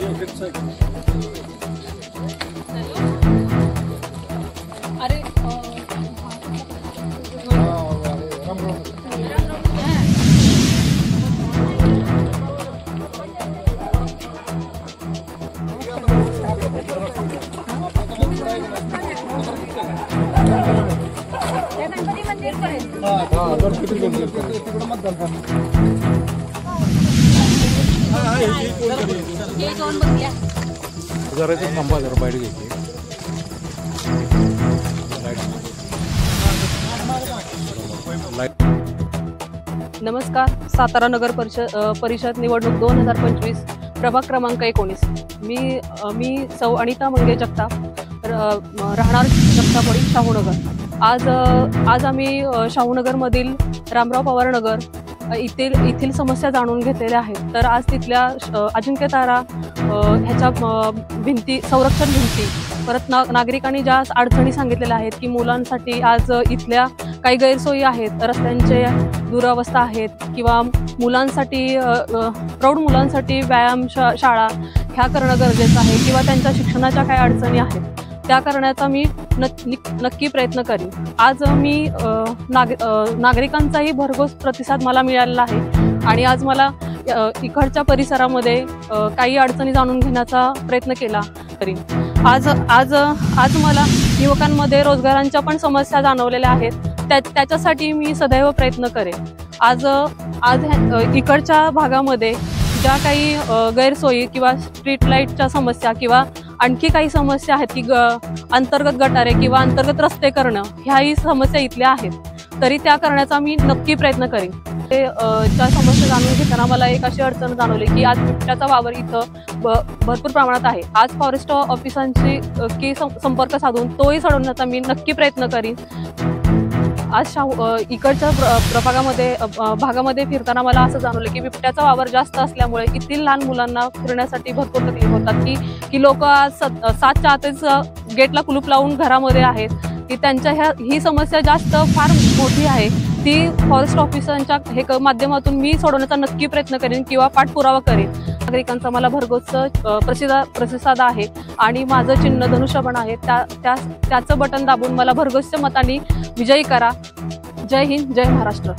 अरे जरा थांबा जरा बाहेर घ्यायची नमस्कार. सातारा नगर परिषद निवडणूक 2025 प्रभाग क्रमांक 19. मी सौ अनिता मंगे जगताप, राहणार जगतापवाडी शाहूनगर. आज आम्ही शाहूनगरमधील रामराव पवार नगर येथील समस्या जाणून घेतलेल्या आहेत. तर आज तिथल्या अजिंक्यतारा ह्याच्या भिंती, संरक्षण भिंती, परत नागरिकांनी ज्या अडचणी सांगितलेल्या आहेत की मुलांसाठी आज इथल्या काही गैरसोयी आहेत, रस्त्यांचे दुरावस्था आहेत किंवा मुलांसाठी प्रौढ मुलांसाठी व्यायाम शाळा ह्या करणं गरजेचं आहे किंवा त्यांच्या शिक्षणाच्या काही अडचणी आहेत त्या करण्याचा मी नक्की प्रयत्न करीन. आज मी नागरिकांचाही भरघोस प्रतिसाद मला मिळालेला आहे आणि आज मला इकडच्या परिसरामध्ये काही अडचणी जाणून घेण्याचा प्रयत्न केला करीन. आज मला युवकांमध्ये रोजगारांच्या पण समस्या जाणवलेल्या आहेत. त्याच्यासाठी मी सदैव प्रयत्न करेन. आज इकडच्या भागामध्ये ज्या काही गैरसोयी किंवा स्ट्रीट लाईटच्या समस्या किंवा आणखी काही समस्या आहेत की अंतर्गत गटारे किंवा अंतर्गत रस्ते करणं, ह्याही समस्या इथल्या आहेत, तरी त्या करण्याचा मी नक्की प्रयत्न करेन. त्या समस्या जाणून घेताना मला एक अशी अडचण जाणवली की आज बिबट्याचा वावर इथं भरपूर प्रमाणात आहे. आज फॉरेस्ट ऑफिसांची संपर्क साधून तोही सोडवण्याचा मी नक्की प्रयत्न करीन. आज इकडच्या भागामध्ये फिरताना मला असं जाणवलं की बिबट्याचा वावर जास्त असल्यामुळे येथील लहान मुलांना फिरण्यासाठी भरपूर तकलीफ होतात की लोक आज 7च्या आतच गेटला कुलूप लावून घरामध्ये आहेत की त्यांच्या ही समस्या जास्त फार मोठी आहे. ती फॉरेस्ट ऑफिसरच्या माध्यमातून मी सोडवण्याचा नक्की प्रयत्न करेन किंवा पाठपुरावा करेन. नागरिकांचा मला भरघोस प्रतिसाद आहे आणि माझं चिन्ह धनुष्यबाण आहे. त्याचं बटन दाबून मला भरघोस मतांनी विजयी करा. जय हिंद, जय महाराष्ट्र.